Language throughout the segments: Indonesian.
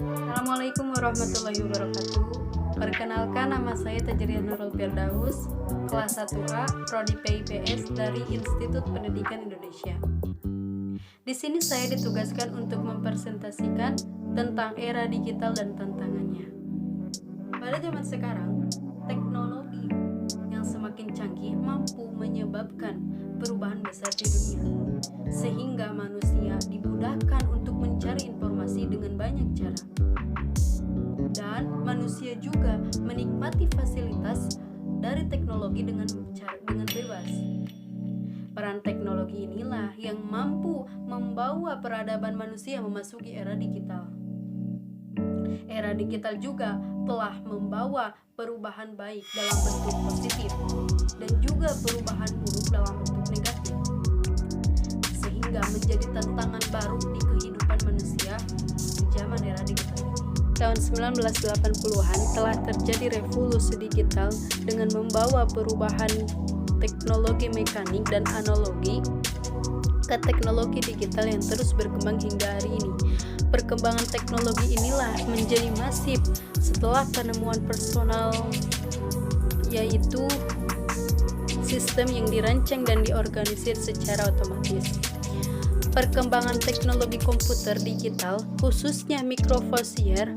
Assalamualaikum warahmatullahi wabarakatuh. Perkenalkan, nama saya Tajriah Nurul Firdaus, kelas 1A, Prodi PIPS dari Institut Pendidikan Indonesia. Di sini saya ditugaskan untuk mempresentasikan tentang era digital dan tantangannya. Pada zaman sekarang, teknologi yang semakin canggih mampu menyebabkan perubahan besar di dunia, sehingga manusia dimudahkan untuk mencari informasi dengan banyak cara. Dan manusia juga menikmati fasilitas dari teknologi dengan bebas. Peran teknologi inilah yang mampu membawa peradaban manusia memasuki era digital. Era digital juga telah membawa perubahan baik dalam bentuk positif dan juga perubahan buruk dalam bentuk negatif, sehingga menjadi tantangan baru di kehidupan manusia di zaman era digital ini. Tahun 1980-an telah terjadi revolusi digital dengan membawa perubahan teknologi mekanik dan analogi ke teknologi digital yang terus berkembang hingga hari ini. Perkembangan teknologi inilah menjadi masif setelah penemuan personal, yaitu sistem yang dirancang dan diorganisir secara otomatis. Perkembangan teknologi komputer digital, khususnya mikrofosier,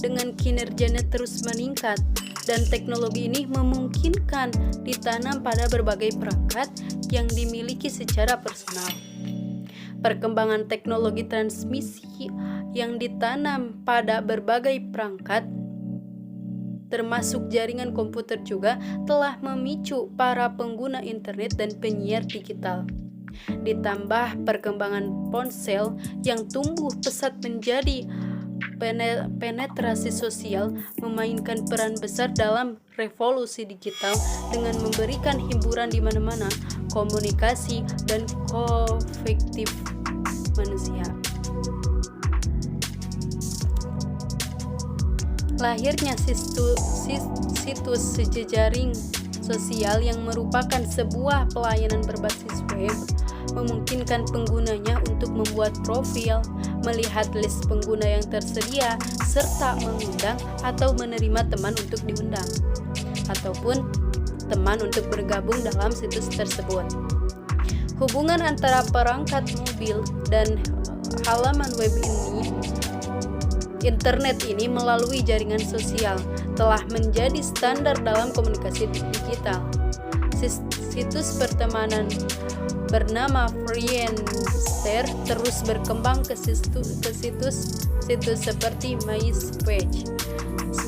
dengan kinerjanya terus meningkat, dan teknologi ini memungkinkan ditanam pada berbagai perangkat yang dimiliki secara personal. Perkembangan teknologi transmisi yang ditanam pada berbagai perangkat, termasuk jaringan komputer juga, telah memicu para pengguna internet dan penyiar digital. Ditambah perkembangan ponsel yang tumbuh pesat menjadi penetrasi sosial memainkan peran besar dalam revolusi digital dengan memberikan hiburan di mana-mana, komunikasi dan koefektif manusia. Lahirnya situs sejejaring sosial yang merupakan sebuah pelayanan berbasis web memungkinkan penggunanya untuk membuat profil, melihat list pengguna yang tersedia, serta mengundang atau menerima teman untuk diundang, ataupun teman untuk bergabung dalam situs tersebut. Hubungan antara perangkat mobil dan halaman web ini, internet ini melalui jaringan sosial, telah menjadi standar dalam komunikasi digital. Situs pertemanan bernama Friendster terus berkembang ke situs seperti MySpace,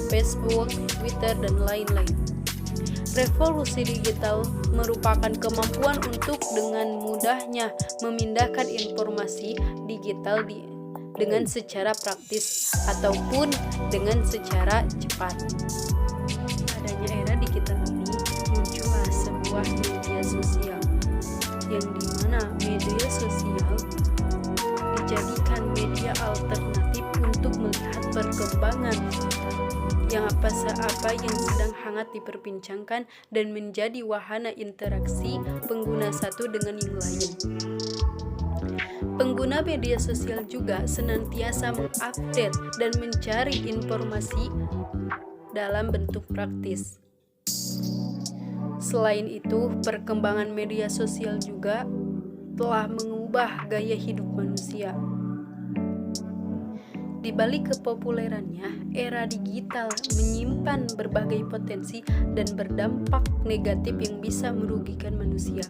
Facebook, Twitter, dan lain-lain. Revolusi digital merupakan kemampuan untuk dengan mudahnya memindahkan informasi digital dengan secara praktis ataupun dengan secara cepat. Adanya era digital ini muncullah sebuah media sosial yang dimana media sosial dijadikan media alternatif untuk melihat perkembangan yang apa yang sedang hangat diperbincangkan dan menjadi wahana interaksi pengguna satu dengan yang lain. Pengguna media sosial juga senantiasa mengupdate dan mencari informasi dalam bentuk praktis. Selain itu, perkembangan media sosial juga telah mengubah gaya hidup manusia. Di balik kepopulerannya, era digital menyimpan berbagai potensi dan berdampak negatif yang bisa merugikan manusia.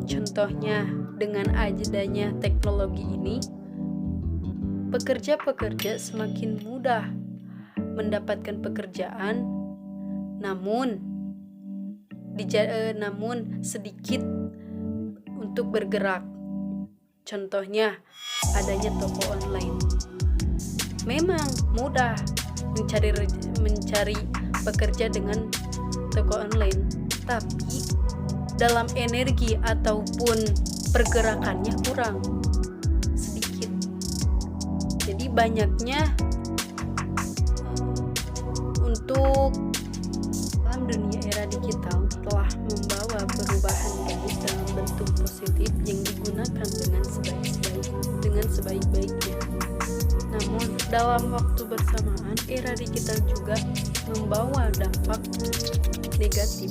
Contohnya, dengan adanya teknologi ini, pekerja-pekerja semakin mudah mendapatkan pekerjaan, namun sedikit untuk bergerak. Contohnya, adanya toko online. Memang mudah mencari pekerja dengan toko online, tapi dalam energi ataupun pergerakannya kurang, sedikit. Jadi banyaknya untuk dalam dunia era digital telah membawa perubahan baik dalam bentuk positif yang digunakan dengan sebaik-baiknya. Namun Dalam waktu bersamaan, era digital juga membawa dampak negatif,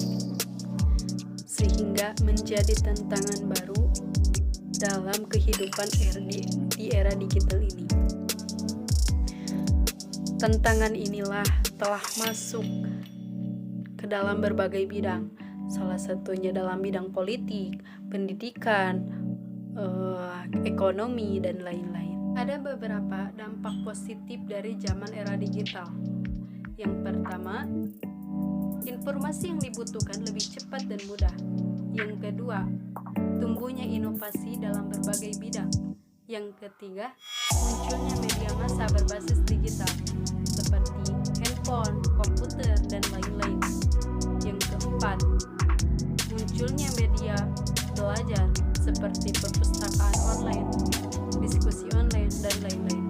sehingga menjadi tantangan baru dalam kehidupan di era digital ini. Tantangan inilah telah masuk ke dalam berbagai bidang, salah satunya dalam bidang politik, pendidikan, ekonomi, dan lain-lain. Ada beberapa dampak positif dari zaman era digital. Yang pertama, informasi yang dibutuhkan lebih cepat dan mudah. Yang kedua, tumbuhnya inovasi dalam berbagai bidang. Yang ketiga, munculnya media massa berbasis digital seperti handphone, komputer, dan lain-lain. Yang keempat, munculnya media belajar seperti perpustakaan online, diskusi online, dan lain-lain.